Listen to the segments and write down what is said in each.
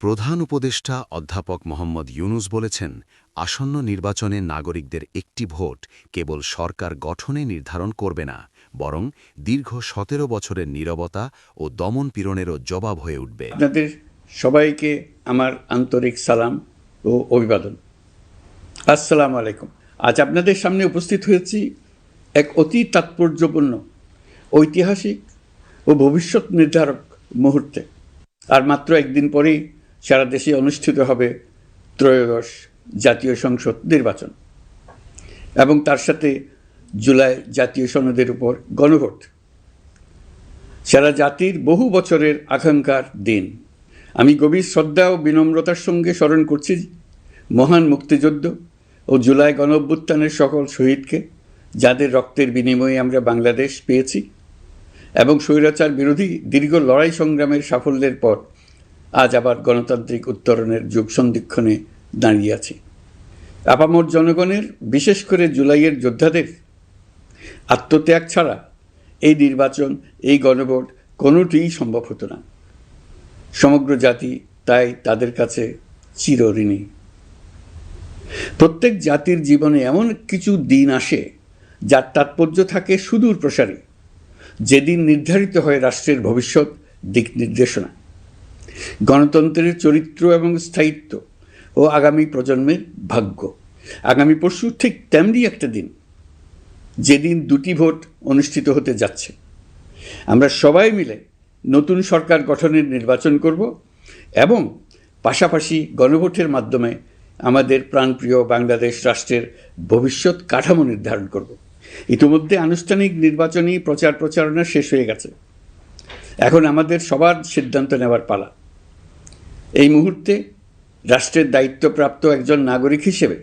প্রধান উপদেষ্টা অধ্যাপক মোহাম্মদ ইউনুস বলেছেন, আসন্ন নির্বাচনে নাগরিকদের একটি ভোট কেবল সরকার গঠনে নির্ধারণ করবে না, বরং দীর্ঘ ১৭ বছরের নীরবতা ও দমন-পীড়নেরও জবাব হয়ে উঠবে। আপনাদের সবাইকে আমার আন্তরিক সালাম ও অভিবাদন। আসসালামু আলাইকুম। আজ আপনাদের সামনে উপস্থিত হয়েছি এক অতি তাৎপর্যপূর্ণ, ঐতিহাসিক ও ভবিষ্যৎ নির্ধারক মুহূর্তে। আর মাত্র একদিন পরেই সারা দেশে অনুষ্ঠিত হবে ত্রয়োদশ জাতীয় সংসদ নির্বাচন এবং তার সাথে জুলাই জাতীয় সনদের উপর গণভোট। সারা জাতির বহু বছরের আকাঙ্ক্ষার দিন। আমি গভীর শ্রদ্ধা ও বিনম্রতার সঙ্গে স্মরণ করছি মহান মুক্তিযুদ্ধ ও জুলাই গণঅভ্যুত্থানের সকল শহীদকে, যাদের রক্তের বিনিময়ে আমরা বাংলাদেশ পেয়েছি এবং স্বৈরাচার বিরোধী দীর্ঘ লড়াই সংগ্রামের সাফল্যের পর আজ আবার গণতান্ত্রিক উত্তরণের যুগ সন্ধিক্ষণে দাঁড়িয়ে আছি। আপামর জনগণের, বিশেষ করে জুলাইয়ের যোদ্ধাদের আত্মত্যাগ ছাড়া এই নির্বাচন, এই গণভোট কোনোটিই সম্ভব হতো না। সমগ্র জাতি তাই তাদের কাছে চিরঋণী। প্রত্যেক জাতির জীবনে এমন কিছু দিন আসে যার তাৎপর্য থাকে সুদূর প্রসারী, যেদিন নির্ধারিত হয় রাষ্ট্রের ভবিষ্যৎ দিক নির্দেশনা, গণতন্ত্রের চরিত্র এবং স্থায়িত্ব ও আগামী প্রজন্মের ভাগ্য। আগামী পরশু ঠিক তেমনি একটা দিন, যেদিন দুটি ভোট অনুষ্ঠিত হতে যাচ্ছে। আমরা সবাই মিলে নতুন সরকার গঠনের নির্বাচন করব এবং পাশাপাশি গণভোটের মাধ্যমে আমাদের প্রাণপ্রিয় বাংলাদেশ রাষ্ট্রের ভবিষ্যৎ কাঠামো নির্ধারণ করব। ইতিমধ্যে আনুষ্ঠানিক নির্বাচনী প্রচার প্রচারণা শেষ হয়ে গেছে। এখন আমাদের সবার সিদ্ধান্ত নেওয়ার পালা। এই মুহূর্তে রাষ্ট্রের দায়িত্বপ্রাপ্ত একজন নাগরিক হিসেবে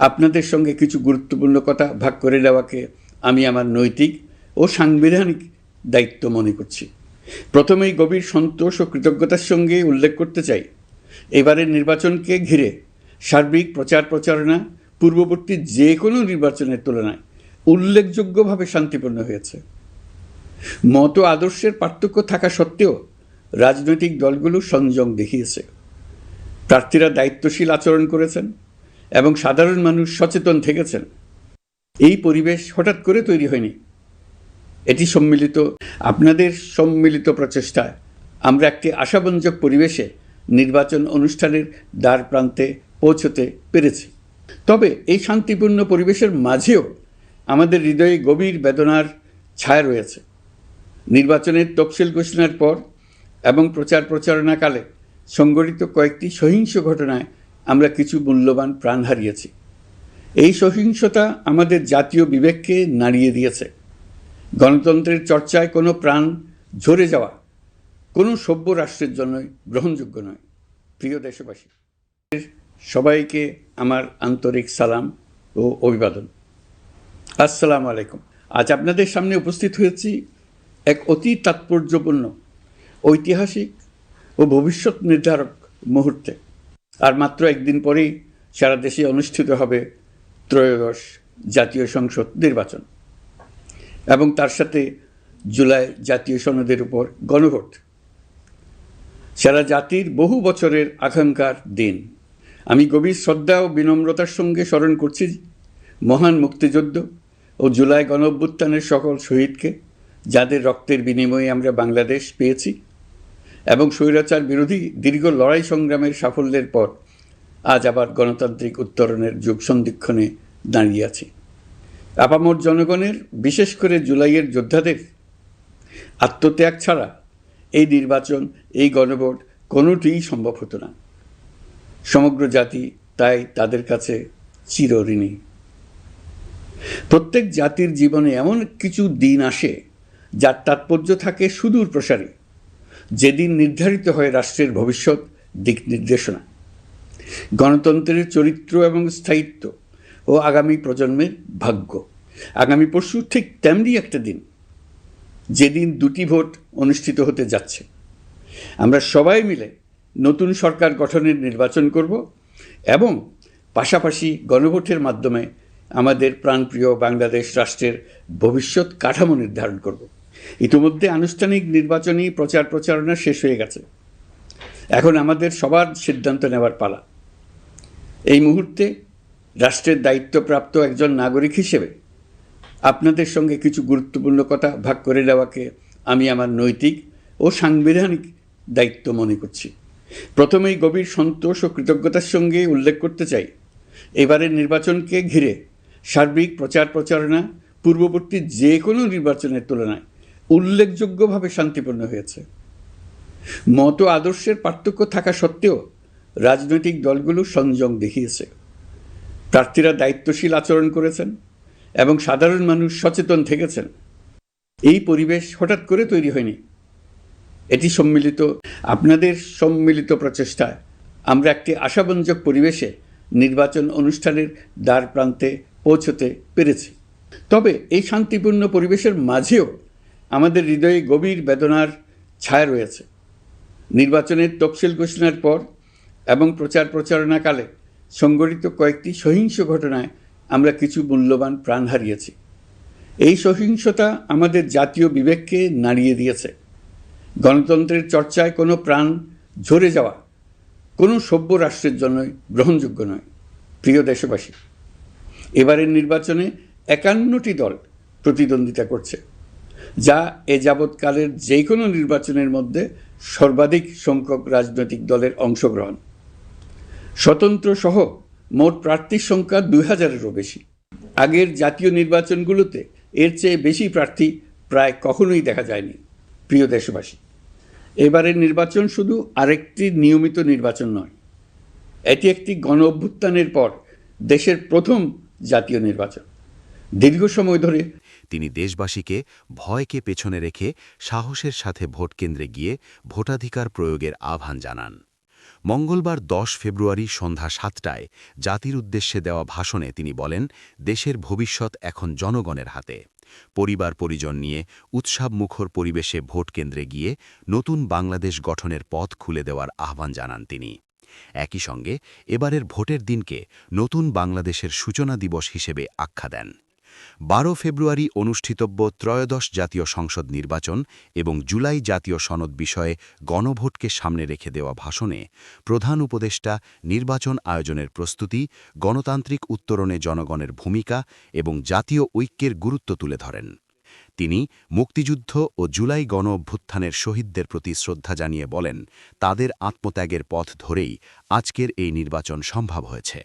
আপনাদের সঙ্গে কিছু গুরুত্বপূর্ণ কথা ভাগ করে নেওয়াকে আমি আমার নৈতিক ও সাংবিধানিক দায়িত্ব মনে করছি। প্রথমেই গভীর সন্তোষ ও কৃতজ্ঞতার সঙ্গে উল্লেখ করতে চাই, এবারের নির্বাচনকে ঘিরে সার্বিক প্রচার প্রচারণা পূর্ববর্তী যে কোনো নির্বাচনের তুলনায় উল্লেখযোগ্যভাবে শান্তিপূর্ণ হয়েছে। মত আদর্শের পার্থক্য থাকা সত্ত্বেও রাজনৈতিক দলগুলো সংযম দেখিয়েছে, প্রার্থীরা দায়িত্বশীল আচরণ করেছেন এবং সাধারণ মানুষ সচেতন থেকেছেন। এই পরিবেশ হঠাৎ করে তৈরি হয়নি, এটি আপনাদের সম্মিলিত প্রচেষ্টায় আমরা একটি আশাব্যঞ্জক পরিবেশে নির্বাচন অনুষ্ঠানের দ্বার প্রান্তে পৌঁছতে পেরেছি। তবে এই শান্তিপূর্ণ পরিবেশের মাঝেও আমাদের হৃদয়ে গভীর বেদনার ছায়া রয়েছে। নির্বাচনের তফসিল ঘোষণার পর এবং প্রচার প্রচারণাকালে সংঘটিত কয়েকটি সহিংস ঘটনায় আমরা কিছু মূল্যবান প্রাণ হারিয়েছি। এই সহিংসতা আমাদের জাতীয় বিবেককে নাড়িয়ে দিয়েছে। গণতন্ত্রের চর্চায় কোনো প্রাণ ঝরে যাওয়া কোনো সভ্য রাষ্ট্রের জন্যই গ্রহণযোগ্য নয়। প্রিয় দেশবাসী, সবাইকে আমার আন্তরিক সালাম ও অভিবাদন। আসসালামু আলাইকুম। আজ আপনাদের সামনে উপস্থিত হয়েছি এক অতি তাৎপর্যপূর্ণ, ঐতিহাসিক ও ভবিষ্যৎ নির্ধারক মুহূর্তে। আর মাত্র একদিন পরেই সারা দেশে অনুষ্ঠিত হবে ত্রয়োদশ জাতীয় সংসদ নির্বাচন এবং তার সাথে জুলাই জাতীয় সনদের উপর গণভোট। সারা জাতির বহু বছরের আকাঙ্ক্ষার দিন। আমি গভীর শ্রদ্ধা ও বিনম্রতার সঙ্গে স্মরণ করছি মহান মুক্তিযুদ্ধ ও জুলাই গণঅভ্যুত্থানের সকল শহীদকে, যাদের রক্তের বিনিময়ে আমরা বাংলাদেশ পেয়েছি এবং স্বৈরাচার বিরোধী দীর্ঘ লড়াই সংগ্রামের সাফল্যের পর আজ আবার গণতান্ত্রিক উত্তরণের যুগ সন্ধিক্ষণে দাঁড়িয়ে আছি। আপামর জনগণের, বিশেষ করে জুলাইয়ের যোদ্ধাদের আত্মত্যাগ ছাড়া এই নির্বাচন, এই গণভোট কোনোটিই সম্ভব হতো না। সমগ্র জাতি তাই তাদের কাছে চিরঋণী। প্রত্যেক জাতির জীবনে এমন কিছু দিন আসে যার তাৎপর্য থাকে সুদূর প্রসারী, যেদিন নির্ধারিত হয় রাষ্ট্রের ভবিষ্যৎ দিক নির্দেশনা, গণতন্ত্রের চরিত্র এবং স্থায়িত্ব ও আগামী প্রজন্মের ভাগ্য। আগামী পরশু ঠিক তেমনি একটা দিন, যেদিন দুটি ভোট অনুষ্ঠিত হতে যাচ্ছে। আমরা সবাই মিলে নতুন সরকার গঠনের নির্বাচন করব এবং পাশাপাশি গণভোটের মাধ্যমে আমাদের প্রাণপ্রিয় বাংলাদেশ রাষ্ট্রের ভবিষ্যৎ কাঠামো নির্ধারণ করব। ইতিমধ্যে আনুষ্ঠানিক নির্বাচনী প্রচার প্রচারণা শেষ হয়ে গেছে। এখন আমাদের সবার সিদ্ধান্ত নেওয়ার পালা। এই মুহূর্তে রাষ্ট্রের দায়িত্বপ্রাপ্ত একজন নাগরিক হিসেবে আপনাদের সঙ্গে কিছু গুরুত্বপূর্ণ কথা ভাগ করে নেওয়াকে আমি আমার নৈতিক ও সাংবিধানিক দায়িত্ব মনে করছি। প্রথমেই গভীর সন্তোষ ও কৃতজ্ঞতার সঙ্গে উল্লেখ করতে চাই, এবারের নির্বাচনকে ঘিরে সার্বিক প্রচারণা পূর্ববর্তী যে কোনো নির্বাচনের তুলনায় উল্লেখযোগ্যভাবে শান্তিপূর্ণ হয়েছে। মত আদর্শের পার্থক্য থাকা সত্ত্বেও রাজনৈতিক দলগুলো সংযম দেখিয়েছে। প্রার্থীরা দায়িত্বশীল আচরণ করেছেন এবং সাধারণ মানুষ সচেতন থেকেছেন। এই পরিবেশ হঠাৎ করে তৈরি হয়নি, এটি আপনাদের সম্মিলিত প্রচেষ্টায় আমরা একটি আশাব্যঞ্জক পরিবেশে নির্বাচন অনুষ্ঠানের দ্বার প্রান্তে পৌঁছতে পেরেছি। তবে এই শান্তিপূর্ণ পরিবেশের মাঝেও আমাদের হৃদয়ে গভীর বেদনার ছায়া রয়েছে। নির্বাচনের তফসিল ঘোষণার পর এবং প্রচারণাকালে সংঘটিত কয়েকটি সহিংস ঘটনায় আমরা কিছু মূল্যবান প্রাণ হারিয়েছি। এই সহিংসতা আমাদের জাতীয় বিবেককে নাড়িয়ে দিয়েছে। গণতন্ত্রের চর্চায় কোনো প্রাণ ঝরে যাওয়া কোনো সভ্য রাষ্ট্রের জন্যই গ্রহণযোগ্য নয়। প্রিয় দেশবাসী, এবারের নির্বাচনে 51টি দল প্রতিদ্বন্দ্বিতা করছে, যা এ যাবৎকালের যে কোনো নির্বাচনের মধ্যে সর্বাধিক সংখ্যক রাজনৈতিক দলের অংশগ্রহণ। স্বতন্ত্র সহ মোট প্রার্থীর সংখ্যা 2000-এরও বেশি। আগের জাতীয় নির্বাচনগুলোতে এর চেয়ে বেশি প্রার্থী প্রায় কখনোই দেখা যায়নি। প্রিয় দেশবাসী, এবারের নির্বাচন শুধু আরেকটি নিয়মিত নির্বাচন নয়, এটি একটি গণ অভ্যুত্থানের পর দেশের প্রথম জাতীয় নির্বাচন। দীর্ঘ সময় ধরে তিনি দেশবাসীকে ভয়কে পেছনে রেখে সাহসের সাথে ভোট কেন্দ্রে গিয়ে ভোটাধিকার প্রয়োগের আহ্বান জানান। মঙ্গলবার 10 ফেব্রুয়ারি সন্ধ্যা 7টায় জাতির উদ্দেশ্যে দেওয়া ভাষণে তিনি বলেন, দেশের ভবিষ্যৎ এখন জনগণের হাতে। পরিবার পরিজন নিয়ে উৎসবমুখর পরিবেশে ভোট কেন্দ্রে গিয়ে নতুন বাংলাদেশ গঠনের পথ খুলে দেওয়ার আহ্বান জানান তিনি। একই সঙ্গে এবারের ভোটের দিনকে নতুন বাংলাদেশের সূচনা দিবস হিসেবে আখ্যা দেন। 12 ফেব্রুয়ারি অনুষ্ঠিতব্য ত্রয়োদশ জাতীয় সংসদ নির্বাচন এবং জুলাই জাতীয় সনদ বিষয়ে গণভোটকে সামনে রেখে দেওয়া ভাষণে প্রধান উপদেষ্টা নির্বাচন আয়োজনের প্রস্তুতি, গণতান্ত্রিক উত্তরণে জনগণের ভূমিকা এবং জাতীয় ঐক্যের গুরুত্ব তুলে ধরেন। তিনি মুক্তিযুদ্ধ ও জুলাই গণ অভ্যুত্থানের শহীদদের প্রতি শ্রদ্ধা জানিয়ে বলেন, তাদের আত্মত্যাগের পথ ধরেই আজকের এই নির্বাচন সম্ভব হয়েছে।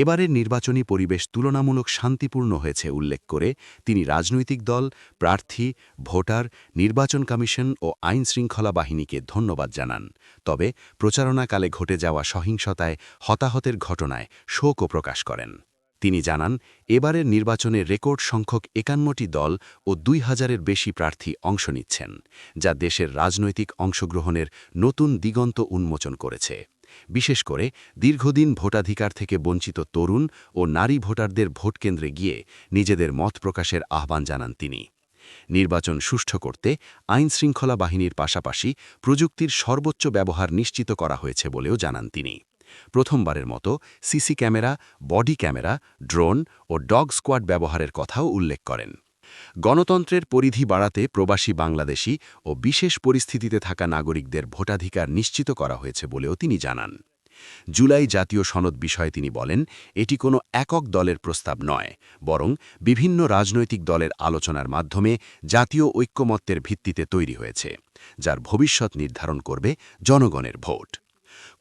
এবারের নির্বাচনী পরিবেশ তুলনামূলক শান্তিপূর্ণ হয়েছে উল্লেখ করে তিনি রাজনৈতিক দল, প্রার্থী, ভোটার, নির্বাচন কমিশন ও আইন শৃঙ্খলা বাহিনীকে ধন্যবাদ জানান। তবে প্রচারণাকালে ঘটে যাওয়া সহিংসতায় হতাহতের ঘটনায় শোকও প্রকাশ করেন। তিনি জানান, এবারের নির্বাচনে রেকর্ড সংখ্যক 51টি দল ও 2000-এর বেশি প্রার্থী অংশ নিচ্ছেন, যা দেশের রাজনৈতিক অংশগ্রহণের নতুন দিগন্ত উন্মোচন করেছে। বিশেষ করে দীর্ঘদিন ভোটাধিকার থেকে বঞ্চিত তরুণ ও নারী ভোটারদের ভোটকেন্দ্রে গিয়ে নিজেদের মত প্রকাশের আহ্বান জানান তিনি। নির্বাচন সুষ্ঠু করতে আইন শৃঙ্খলা বাহিনীর পাশাপাশি প্রযুক্তির সর্বোচ্চ ব্যবহার নিশ্চিত করা হয়েছে বলেও জানান তিনি। প্রথমবারের মতো CC camera, body camera, drone ও ডগ স্কোয়াড ব্যবহারের কথাও উল্লেখ করেন। গণতন্ত্রের পরিধি বাড়াতে প্রবাসী বাংলাদেশি ও বিশেষ পরিস্থিতিতে থাকা নাগরিকদের ভোটাধিকার নিশ্চিত করা হয়েছে বলেও তিনি জানান। জুলাই জাতীয় সনদ বিষয়ে তিনি বলেন, এটি কোনো একক দলের প্রস্তাব নয়, বরং বিভিন্ন রাজনৈতিক দলের আলোচনার মাধ্যমে জাতীয় ঐক্যমত্যের ভিত্তিতে তৈরি হয়েছে, যার ভবিষ্যৎ নির্ধারণ করবে জনগণের ভোট।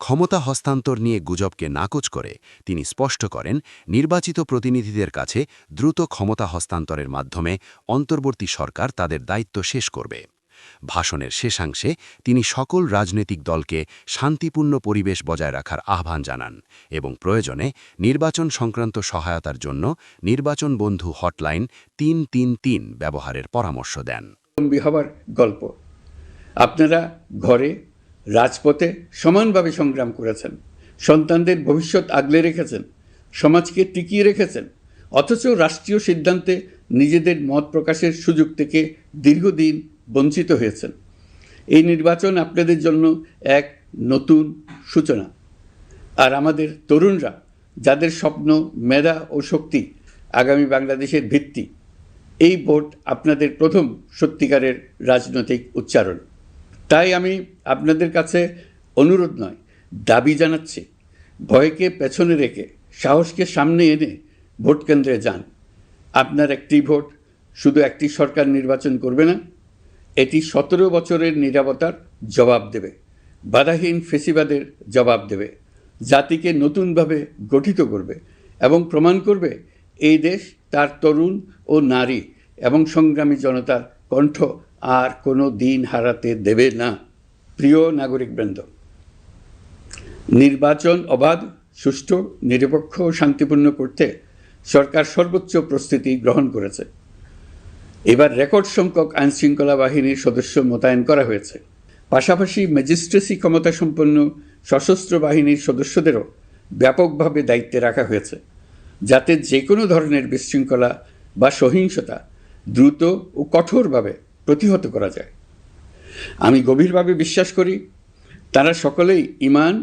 ক্ষমতা হস্তান্তর নিয়ে গুজবকে নাকচ করে তিনি স্পষ্ট করেন, নির্বাচিত প্রতিনিধিদের কাছে দ্রুত ক্ষমতা হস্তান্তরের মাধ্যমে অন্তর্বর্তী সরকার তাদের দায়িত্ব শেষ করবে। ভাষণের শেষাংশে তিনি সকল রাজনৈতিক দলকে শান্তিপূর্ণ পরিবেশ বজায় রাখার আহ্বান জানান এবং প্রয়োজনে নির্বাচন সংক্রান্ত সহায়তার জন্য নির্বাচন বন্ধু হটলাইন 333 ব্যবহারের পরামর্শ দেন। হবার গল্প, আপনারা ঘরে রাজপথে সমানভাবে সংগ্রাম করেছেন, সন্তানদের ভবিষ্যৎ আগলে রেখেছেন, সমাজকে টিকিয়ে রেখেছেন, অথচ রাষ্ট্রীয় সিদ্ধান্তে নিজেদের মত প্রকাশের সুযোগ থেকে দীর্ঘদিন বঞ্চিত হয়েছেন। এই নির্বাচন আপনাদের জন্য এক নতুন সূচনা। আর আমাদের তরুণরা, যাদের স্বপ্ন, মেধা ও শক্তি আগামী বাংলাদেশের ভিত্তি, এই ভোট আপনাদের প্রথম সত্যিকারের রাজনৈতিক উচ্চারণ। তাই আমি আপনাদের কাছে অনুরোধ নয়, দাবি জানাচ্ছি, ভয়কে পেছনে রেখে সাহসকে সামনে এনে ভোট কেন্দ্রে যান। আপনার একটি ভোট শুধু একটি সরকার নির্বাচন করবে না, এটি 17 বছরের নীরবতার জবাব দেবে, বাধাহীন ফেসিবাদের জবাব দেবে, জাতিকে নতুনভাবে গঠিত করবে এবং প্রমাণ করবে এই দেশ তার তরুণ ও নারী এবং সংগ্রামী জনতার কণ্ঠ আর কোনো দিন হারাতে দেবে না। প্রিয় নাগরিকবৃন্দ, নির্বাচন অবাধ, সুষ্ঠু, নিরপেক্ষ ও শান্তিপূর্ণ করতে সরকার সর্বোচ্চ প্রস্তুতি গ্রহণ করেছে। এবার রেকর্ড সংখ্যক আইনশৃঙ্খলা বাহিনীর সদস্য মোতায়েন করা হয়েছে। পাশাপাশি ম্যাজিস্ট্রেসি ক্ষমতাসম্পন্ন সশস্ত্র বাহিনীর সদস্যদেরও ব্যাপকভাবে দায়িত্বে রাখা হয়েছে, যাতে যে কোনো ধরনের বিশৃঙ্খলা বা সহিংসতা দ্রুত ও কঠোরভাবে প্রতিহত করা যায়। আমি গভীরভাবে বিশ্বাস করি তারা সকলেই ঈমান,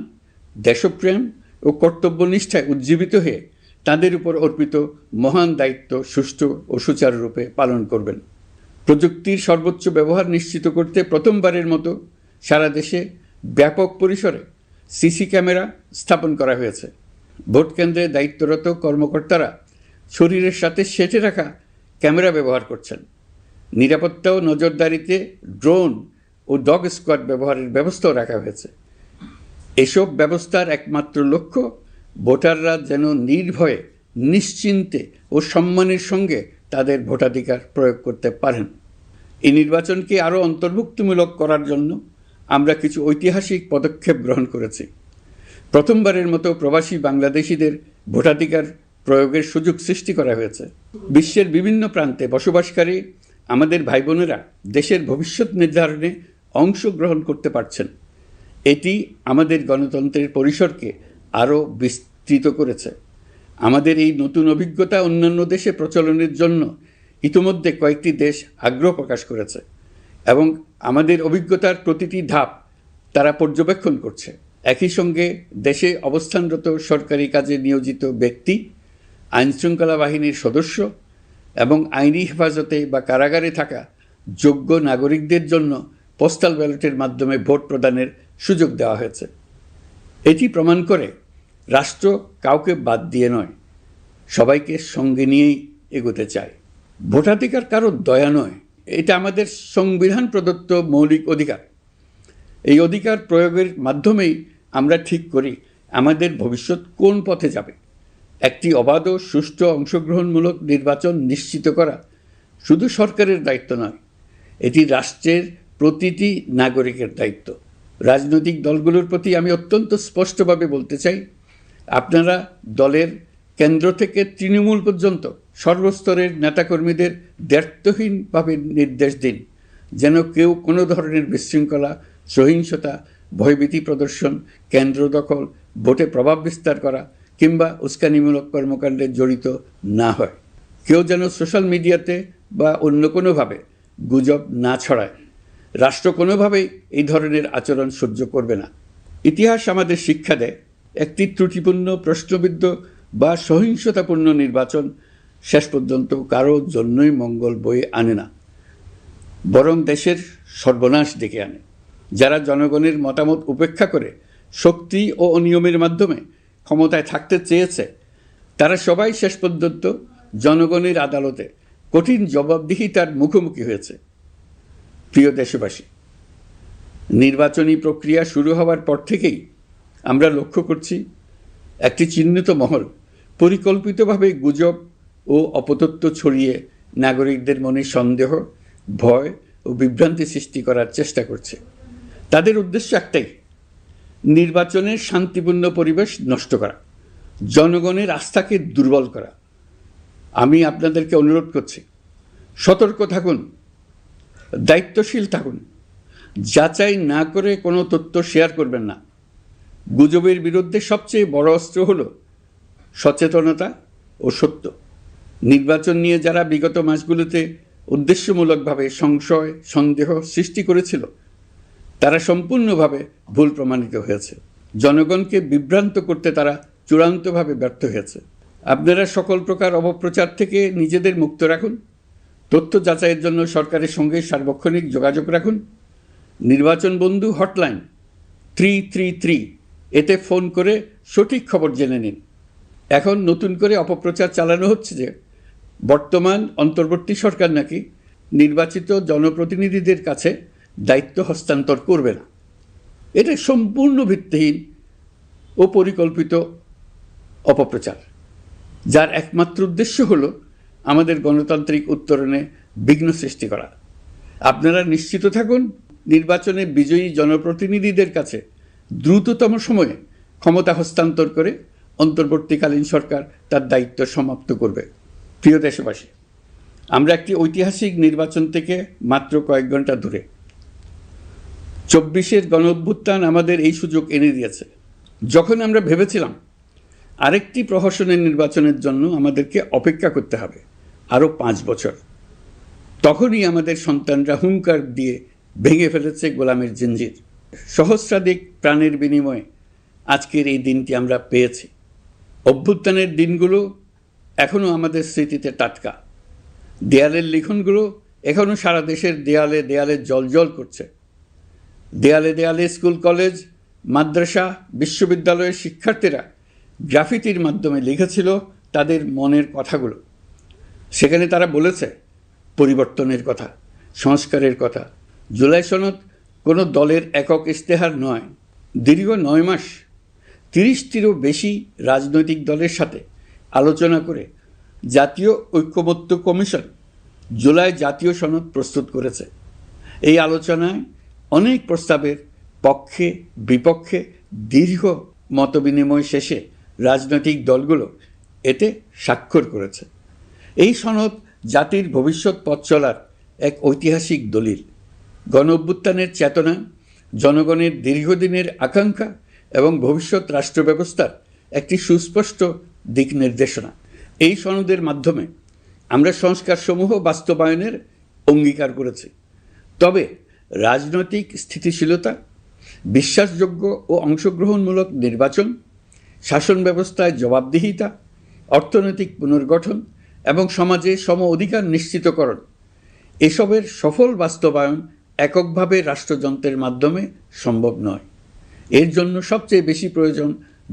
দেশপ্রেম ও কর্তব্যনিষ্ঠায় উজ্জীবিত হয়ে তাদের উপর অর্পিত মহান দায়িত্ব সুষ্ঠু ও সুচারুরূপে পালন করবেন। প্রযুক্তির সর্বোচ্চ ব্যবহার নিশ্চিত করতে প্রথমবারের মতো সারা দেশে ব্যাপক পরিসরে সিসি ক্যামেরা স্থাপন করা হয়েছে। ভোট কেন্দ্রে দায়িত্বরত কর্মকর্তারা শরীরের সাথে সেটে রাখা ক্যামেরা ব্যবহার করছেন। নিরাপত্তা ও নজরদারিতে ড্রোন ও ডগ স্কোয়াড ব্যবহারের ব্যবস্থাও রাখা হয়েছে। এসব ব্যবস্থার একমাত্র লক্ষ্য ভোটাররা যেন নির্ভয়ে, নিশ্চিন্তে ও সম্মানের সঙ্গে তাদের ভোটাধিকার প্রয়োগ করতে পারেন। এই নির্বাচনকে আরও অন্তর্ভুক্তিমূলক করার জন্য আমরা কিছু ঐতিহাসিক পদক্ষেপ গ্রহণ করেছি। প্রথমবারের মতো প্রবাসী বাংলাদেশিদের ভোটাধিকার প্রয়োগের সুযোগ সৃষ্টি করা হয়েছে। বিশ্বের বিভিন্ন প্রান্তে বসবাসকারী আমাদের ভাই বোনেরা দেশের ভবিষ্যৎ নির্ধারণে অংশগ্রহণ করতে পারছেন। এটি আমাদের গণতন্ত্রের পরিসরকে আরও বিস্তৃত করেছে। আমাদের এই নতুন অভিজ্ঞতা অন্যান্য দেশে প্রচলনের জন্য ইতিমধ্যে কয়েকটি দেশ আগ্রহ প্রকাশ করেছে এবং আমাদের অভিজ্ঞতার প্রতিটি ধাপ তারা পর্যবেক্ষণ করছে। একই সঙ্গে দেশে অবস্থানরত সরকারি কাজে নিয়োজিত ব্যক্তি, আইনশৃঙ্খলা বাহিনীর সদস্য এবং আইনি হেফাজতে বা কারাগারে থাকা যোগ্য নাগরিকদের জন্য পোস্টাল ব্যালটের মাধ্যমে ভোট প্রদানের সুযোগ দেওয়া হয়েছে। এটি প্রমাণ করে রাষ্ট্র কাউকে বাদ দিয়ে নয়, সবাইকে সঙ্গে নিয়েই এগোতে চায়। ভোটাধিকার কারো দয়া নয়, এটা আমাদের সংবিধান প্রদত্ত মৌলিক অধিকার। এই অধিকার প্রয়োগের মাধ্যমেই আমরা ঠিক করি আমাদের ভবিষ্যৎ কোন পথে যাবে। একটি অবাধ ও সুষ্ঠু অংশগ্রহণমূলক নির্বাচন নিশ্চিত করা শুধু সরকারের দায়িত্ব নয়, এটি রাষ্ট্রের প্রতিটি নাগরিকের দায়িত্ব। রাজনৈতিক দলগুলোর প্রতি আমি অত্যন্ত স্পষ্টভাবে বলতে চাই, আপনারা দলের কেন্দ্র থেকে তৃণমূল পর্যন্ত সর্বস্তরের নেতাকর্মীদের দ্ব্যর্থহীনভাবে নির্দেশ দিন যেন কেউ কোনো ধরনের বিশৃঙ্খলা, সহিংসতা, ভয়ভীতি প্রদর্শন, কেন্দ্র দখল, ভোটে প্রভাব বিস্তার করা কিংবা উস্কানিমূলক কর্মকাণ্ডে জড়িত না হয়। কেউ যেন সোশ্যাল মিডিয়াতে বা অন্য কোনোভাবে গুজব না ছড়ায়। রাষ্ট্র কোনোভাবেই এই ধরনের আচরণ সহ্য করবে না। ইতিহাস আমাদের শিক্ষা দেয়, একটি ত্রুটিপূর্ণ, প্রশ্নবিদ্ধ বা সহিংসতাপূর্ণ নির্বাচন শেষ পর্যন্ত কারোর জন্যই মঙ্গল বয়ে আনে না, বরং দেশের সর্বনাশ ডেকে আনে। যারা জনগণের মতামত উপেক্ষা করে শক্তি ও অনিয়মের মাধ্যমে ক্ষমতায় থাকতে চেয়েছে, তারা সবাই শেষ পর্যন্ত জনগণের আদালতে কঠিন জবাবদিহিতার মুখোমুখি হয়েছে। প্রিয় দেশবাসী, নির্বাচনী প্রক্রিয়া শুরু হওয়ার পর থেকেই আমরা লক্ষ্য করছি একটি চিহ্নিত মহল পরিকল্পিতভাবে গুজব ও অপতথ্য ছড়িয়ে নাগরিকদের মনে সন্দেহ, ভয় ও বিভ্রান্তি সৃষ্টি করার চেষ্টা করছে। তাদের উদ্দেশ্য একটাই, নির্বাচনের শান্তিপূর্ণ পরিবেশ নষ্ট করা, জনগণের আস্থাকে দুর্বল করা। আমি আপনাদেরকে অনুরোধ করছি, সতর্ক থাকুন, দায়িত্বশীল থাকুন, যাচাই না করে কোনো তথ্য শেয়ার করবেন না। গুজবের বিরুদ্ধে সবচেয়ে বড় অস্ত্র হলো সচেতনতা ও সত্য। নির্বাচন নিয়ে যারা বিগত মাসগুলোতে উদ্দেশ্যমূলকভাবে সংশয়, সন্দেহ সৃষ্টি করেছিল, তারা সম্পূর্ণভাবে ভুল প্রমাণিত হয়েছে। জনগণকে বিভ্রান্ত করতে তারা চূড়ান্তভাবে ব্যর্থ হয়েছে। আপনারা সকল প্রকার অপপ্রচার থেকে নিজেদের মুক্ত রাখুন। তথ্য যাচাইয়ের জন্য সরকারের সঙ্গে সার্বক্ষণিক যোগাযোগ রাখুন। নির্বাচন বন্ধু হটলাইন 333 এতে ফোন করে সঠিক খবর জেনে নিন। এখন নতুন করে অপপ্রচার চালানো হচ্ছে যে বর্তমান অন্তর্বর্তী সরকার নাকি নির্বাচিত জনপ্রতিনিধিদের কাছে দায়িত্ব হস্তান্তর করবে না। এটা সম্পূর্ণ ভিত্তিহীন ও পরিকল্পিত অপপ্রচার, যার একমাত্র উদ্দেশ্য হলো আমাদের গণতান্ত্রিক উত্তরণে বিঘ্ন সৃষ্টি করা। আপনারা নিশ্চিত থাকুন, নির্বাচনে বিজয়ী জনপ্রতিনিধিদের কাছে দ্রুততম সময়ে ক্ষমতা হস্তান্তর করে অন্তর্বর্তীকালীন সরকার তার দায়িত্ব সমাপ্ত করবে। প্রিয় দেশবাসী, আমরা একটি ঐতিহাসিক নির্বাচন থেকে মাত্র কয়েক ঘন্টা দূরে। 24-এর গণঅভ্যুত্থান আমাদের এই সুযোগ এনে দিয়েছে। যখন আমরা ভেবেছিলাম আরেকটি প্রহসনের নির্বাচনের জন্য আমাদেরকে অপেক্ষা করতে হবে আরও 5 বছর, তখনই আমাদের সন্তানরা হুঙ্কার দিয়ে ভেঙে ফেলেছে গোলামের জিঞ্জির। সহস্রাধিক প্রাণের বিনিময়ে আজকের এই দিনটি আমরা পেয়েছি। অভ্যুত্থানের দিনগুলো এখনও আমাদের স্মৃতিতে টাটকা। দেয়ালের লিখনগুলো এখনও সারা দেশের দেয়ালে দেয়ালে জ্বলজ্বল করছে। দেয়ালে দেয়ালে স্কুল, কলেজ, মাদ্রাসা, বিশ্ববিদ্যালয়ের শিক্ষার্থীরা গ্রাফিতির মাধ্যমে লিখেছিল তাদের মনের কথাগুলো। সেখানে তারা বলেছে পরিবর্তনের কথা, সংস্কারের কথা। জুলাই সনদ কোনো দলের একক ইশতেহার নয়। দীর্ঘ 9 মাস 30টিরও বেশি রাজনৈতিক দলের সাথে আলোচনা করে জাতীয় ঐক্যমত্য কমিশন জুলাই জাতীয় সনদ প্রস্তুত করেছে। এই আলোচনায় অনেক প্রস্তাবের পক্ষে বিপক্ষে দীর্ঘ মতবিনিময় শেষে রাজনৈতিক দলগুলো এতে স্বাক্ষর করেছে। এই সনদ জাতির ভবিষ্যৎ পথ চলার এক ঐতিহাসিক দলিল। গণঅভ্যুত্থানের চেতনা, জনগণের দীর্ঘদিনের আকাঙ্ক্ষা এবং ভবিষ্যৎ রাষ্ট্র ব্যবস্থার একটি সুস্পষ্ট দিক নির্দেশনা। এই সনদের মাধ্যমে আমরা সংস্কারসমূহ বাস্তবায়নের অঙ্গীকার করেছি। তবে রাজনৈতিক স্থিতিশীলতা, বিশ্বাসযোগ্য ও অংশগ্রহণমূলক নির্বাচন, শাসন ব্যবস্থায় জবাবদিহিতা, অর্থনৈতিক পুনর্গঠন এবং সমাজে সম অধিকার নিশ্চিতকরণ, এসবের সফল বাস্তবায়ন এককভাবে রাষ্ট্রযন্ত্রের মাধ্যমে সম্ভব নয়। এর জন্য সবচেয়ে বেশি প্রয়োজন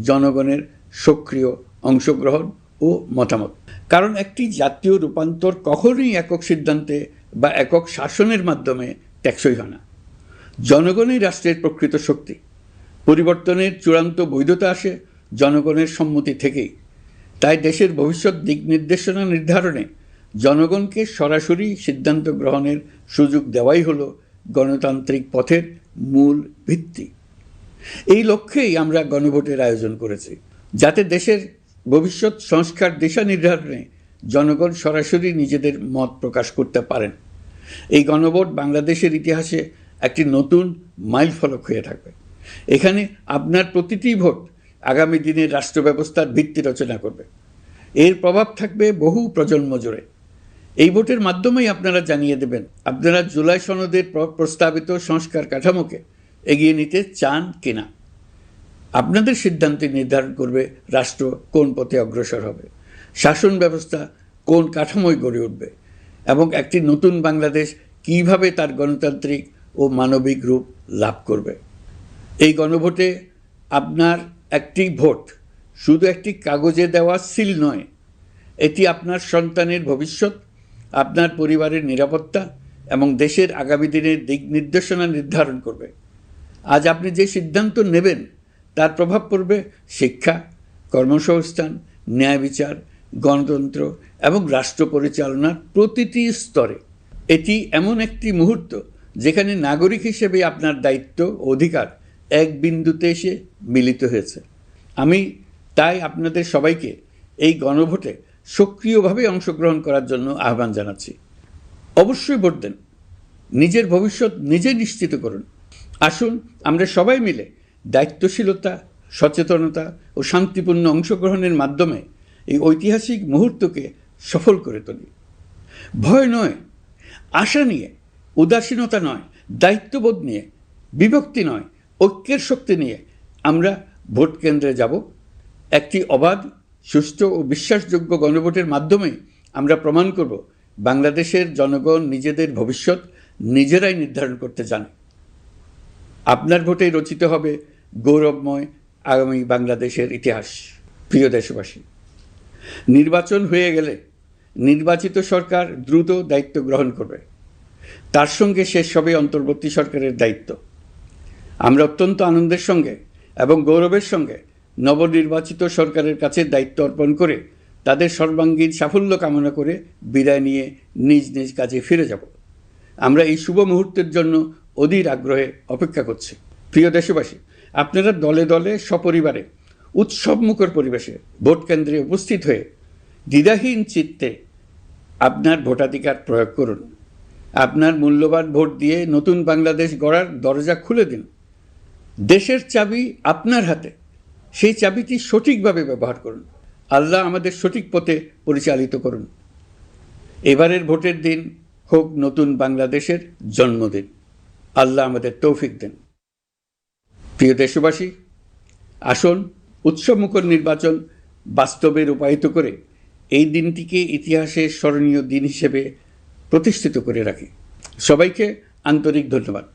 জনগণের সক্রিয় অংশগ্রহণ ও মতামত। কারণ একটি জাতীয় রূপান্তর কখনোই একক সিদ্ধান্তে বা একক শাসনের মাধ্যমে টেকসই হয় না। জনগণই রাষ্ট্রের প্রকৃত শক্তি। পরিবর্তনের চূড়ান্ত বৈধতা আসে জনগণের সম্মতি থেকেই। তাই দেশের ভবিষ্যৎ দিক নির্দেশনা নির্ধারণে জনগণকে সরাসরি সিদ্ধান্ত গ্রহণের সুযোগ দেওয়াই হলো গণতান্ত্রিক পথের মূল ভিত্তি। এই লক্ষ্যেই আমরা গণভোটের আয়োজন করেছি, যাতে দেশের ভবিষ্যৎ সংস্কার দিশা নির্ধারণে জনগণ সরাসরি নিজেদের মত প্রকাশ করতে পারেন। এই গণভোট বাংলাদেশের ইতিহাসে একটি নতুন মাইলফলক হয়ে থাকবে। এখানে আপনার প্রতিটি ভোট আগামী দিনের রাষ্ট্র ব্যবস্থার ভিত্তি রচনা করবে। এর প্রভাব থাকবে বহু প্রজন্ম জুড়ে। এই ভোটের মাধ্যমেই আপনারা জানিয়ে দেবেন আপনারা জুলাই সনদের প্রস্তাবিত সংস্কার কাঠামোকে এগিয়ে নিতে চান কিনা। আপনাদের সিদ্ধান্তে নির্ধারণ করবে রাষ্ট্র কোন পথে অগ্রসর হবে, শাসন ব্যবস্থা কোন কাঠামোয় গড়ে উঠবে এবং একটি নতুন বাংলাদেশ কিভাবে তার গণতান্ত্রিক ও মানবিক রূপ লাভ করবে। এই গণভোটে আপনার একটি ভোট শুধু একটি কাগজে দেওয়া সিল নয়, এটি আপনার সন্তানের ভবিষ্যৎ, আপনার পরিবারের নিরাপত্তা এবং দেশের আগামী দিনের দিক নির্দেশনা নির্ধারণ করবে। আজ আপনি যে সিদ্ধান্ত নেবেন তার প্রভাব পড়বে শিক্ষা, কর্মসংস্থান, ন্যায় বিচার, গণতন্ত্র এবং রাষ্ট্র পরিচালনার প্রতিটি স্তরে। এটি এমন একটি মুহূর্ত যেখানে নাগরিক হিসেবে আপনার দায়িত্ব ও অধিকার এক বিন্দুতে এসে মিলিত হয়েছে। আমি তাই আপনাদের সবাইকে এই গণভোটে সক্রিয়ভাবে অংশগ্রহণ করার জন্য আহ্বান জানাচ্ছি। অবশ্যই ভোট দেন, নিজের ভবিষ্যৎ নিজে নিশ্চিত করুন। আসুন আমরা সবাই মিলে দায়িত্বশীলতা, সচেতনতা ও শান্তিপূর্ণ অংশগ্রহণের মাধ্যমে এই ঐতিহাসিক মুহূর্তকে সফল করে তুলি। ভয় নয়, আশা নিয়ে, উদাসীনতা নয়, দায়িত্ববোধ নিয়ে, বিভক্তি নয়, ঐক্যের শক্তি নিয়ে আমরা ভোট কেন্দ্রে যাব। একটি অবাধ, সুষ্ঠু ও বিশ্বাসযোগ্য গণভোটের মাধ্যমে আমরা প্রমাণ করব বাংলাদেশের জনগণ নিজেদের ভবিষ্যৎ নিজেরাই নির্ধারণ করতে জানে। আপনার ভোটে রচিত হবে গৌরবময় আগামী বাংলাদেশের ইতিহাস। প্রিয় দেশবাসী, নির্বাচন হয়ে গেলে নির্বাচিত সরকার দ্রুত দায়িত্ব গ্রহণ করবে। তার সঙ্গে শেষ হবে অন্তর্বর্তী সরকারের দায়িত্ব। আমরা অত্যন্ত আনন্দের সঙ্গে এবং গৌরবের সঙ্গে নবনির্বাচিত সরকারের কাছে দায়িত্ব অর্পণ করে তাদের সর্বাঙ্গীন সাফল্য কামনা করে বিদায় নিয়ে নিজ নিজ কাজে ফিরে যাব। আমরা এই শুভ মুহূর্তের জন্য অধীর আগ্রহে অপেক্ষা করছি। প্রিয় দেশবাসী, আপনারা দলে দলে সপরিবারে উৎসবমুখর পরিবেশে ভোট কেন্দ্রে উপস্থিত হয়ে দ্বিধাহীন চিত্তে আপনার ভোটাধিকার প্রয়োগ করুন। আপনার মূল্যবান ভোট দিয়ে নতুন বাংলাদেশ গড়ার দরজা খুলে দিন। দেশের চাবি আপনার হাতে, সেই চাবিটি সঠিকভাবে ব্যবহার করুন। আল্লাহ আমাদের সঠিক পথে পরিচালিত করুন। এবারের ভোটের দিন হোক নতুন বাংলাদেশের জন্মদিন। আল্লাহ আমাদের তৌফিক দেন। প্রিয় দেশবাসী, আসুন উৎসবমুখর নির্বাচন বাস্তবে রূপায়িত করে এই দিনটিকে ইতিহাসের স্মরণীয় দিন হিসেবে প্রতিষ্ঠিত করে রাখি। সবাইকে আন্তরিক ধন্যবাদ।